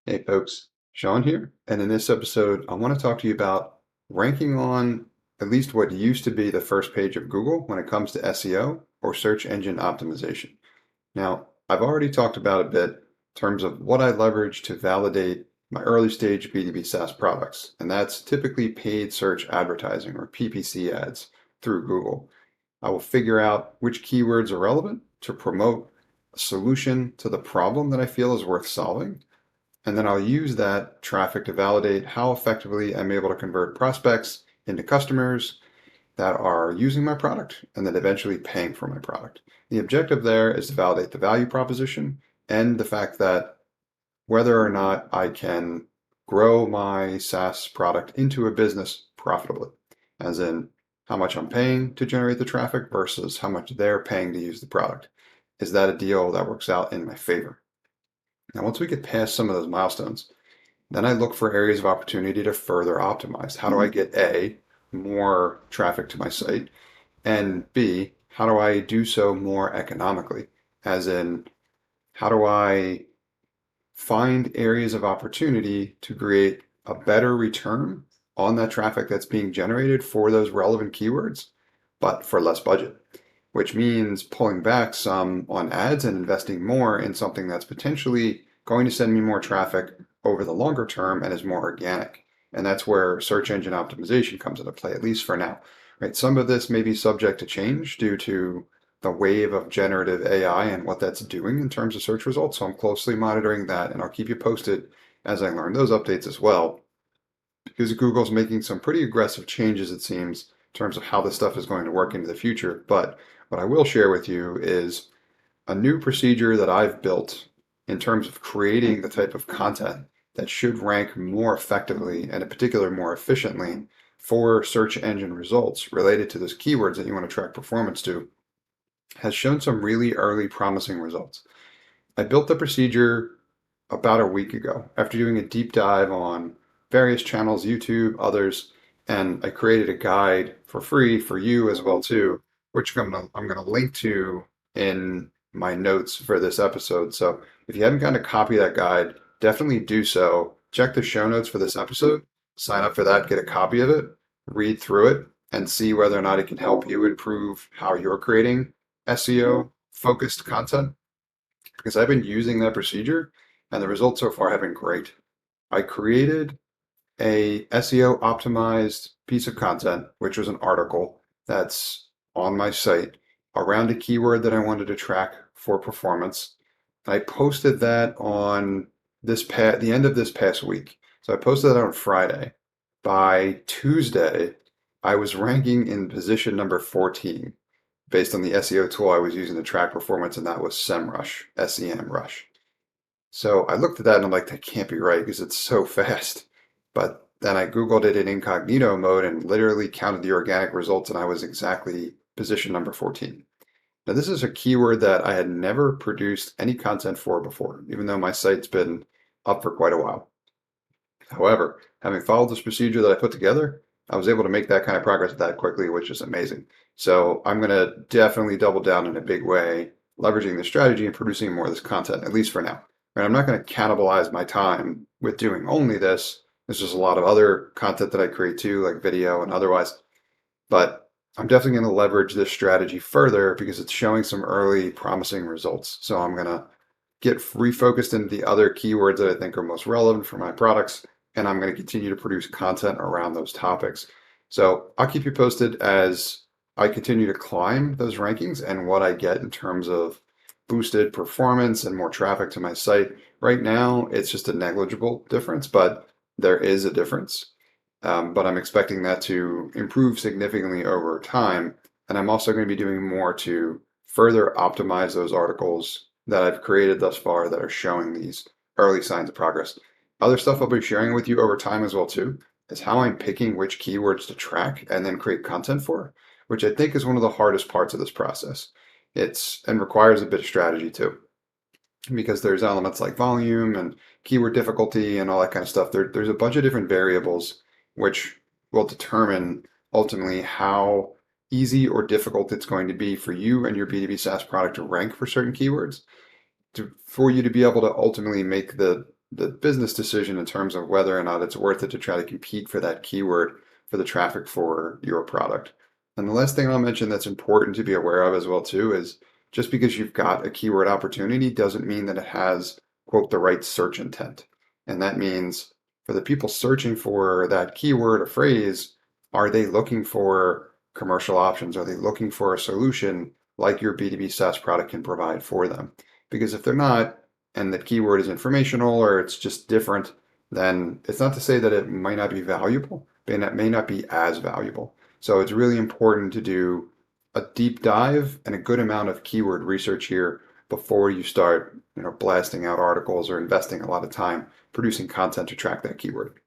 Hey folks, Sean here, and in this episode, I want to talk to you about ranking on at least what used to be the first page of Google when it comes to SEO or search engine optimization. Now, I've already talked about a bit in terms of what I leverage to validate my early stage B2B SaaS products, and that's typically paid search advertising or PPC ads through Google. I will figure out which keywords are relevant to promote a solution to the problem that I feel is worth solving. And then I'll use that traffic to validate how effectively I'm able to convert prospects into customers that are using my product and then eventually paying for my product. The objective there is to validate the value proposition and the fact that whether or not I can grow my SaaS product into a business profitably, as in how much I'm paying to generate the traffic versus how much they're paying to use the product. Is that a deal that works out in my favor? Now, once we get past some of those milestones, then I look for areas of opportunity to further optimize. How do I get A, more traffic to my site, and B, how do I do so more economically? As in, how do I find areas of opportunity to create a better return on that traffic that's being generated for those relevant keywords, but for less budget, which means pulling back some on ads and investing more in something that's potentially going to send me more traffic over the longer term and is more organic. And that's where search engine optimization comes into play, at least for now. Right? Some of this may be subject to change due to the wave of generative AI and what that's doing in terms of search results. So I'm closely monitoring that, and I'll keep you posted as I learn those updates as well, because Google's making some pretty aggressive changes, it seems, in terms of how this stuff is going to work into the future. But what I will share with you is a new procedure that I've built in terms of creating the type of content that should rank more effectively and in particular more efficiently for search engine results related to those keywords that you want to track performance to, has shown some really early promising results. I built the procedure about a week ago after doing a deep dive on various channels, YouTube, others, and I created a guide for free for you as well too, which I'm gonna link to in my notes for this episode. So if you haven't gotten a copy of that guide, definitely do so. Check the show notes for this episode, sign up for that, get a copy of it, read through it, and see whether or not it can help you improve how you're creating SEO focused content, because I've been using that procedure and the results so far have been great. I created a SEO optimized piece of content, which was an article that's on my site around a keyword that I wanted to track for performance. I posted that on the end of this past week. So I posted that on Friday. By Tuesday, I was ranking in position number 14 based on the SEO tool I was using to track performance, and that was SEMrush, SEMrush. So I looked at that and I'm like, that can't be right because it's so fast. But then I Googled it in incognito mode and literally counted the organic results, and I was exactly position number 14. Now, this is a keyword that I had never produced any content for before, even though my site's been up for quite a while. However, having followed this procedure that I put together, I was able to make that kind of progress that quickly, which is amazing. So I'm going to definitely double down in a big way, leveraging this strategy and producing more of this content, at least for now. And I'm not going to cannibalize my time with doing only this. There's just a lot of other content that I create too, like video and otherwise. But I'm definitely going to leverage this strategy further because it's showing some early promising results. So I'm going to get refocused into the other keywords that I think are most relevant for my products, and I'm going to continue to produce content around those topics. So I'll keep you posted as I continue to climb those rankings and what I get in terms of boosted performance and more traffic to my site. Right now, it's just a negligible difference, but there is a difference. But I'm expecting that to improve significantly over time. And I'm also going to be doing more to further optimize those articles that I've created thus far that are showing these early signs of progress. Other stuff I'll be sharing with you over time as well too is how I'm picking which keywords to track and then create content for, which I think is one of the hardest parts of this process. And requires a bit of strategy too, because there's elements like volume and keyword difficulty and all that kind of stuff. There's a bunch of different variables which will determine ultimately how easy or difficult it's going to be for you and your B2B SaaS product to rank for certain keywords, for you to be able to ultimately make the the business decision in terms of whether or not it's worth it to try to compete for that keyword for the traffic for your product. And the last thing I'll mention that's important to be aware of as well too is just because you've got a keyword opportunity doesn't mean that it has, quote, the right search intent. And that means for the people searching for that keyword or phrase, are they looking for commercial options? Are they looking for a solution like your B2B SaaS product can provide for them? Because if they're not, and the keyword is informational or it's just different, then it's not to say that it might not be valuable, but it may not be as valuable. So it's really important to do a deep dive and a good amount of keyword research here before you start, blasting out articles or investing a lot of time producing content to track that keyword.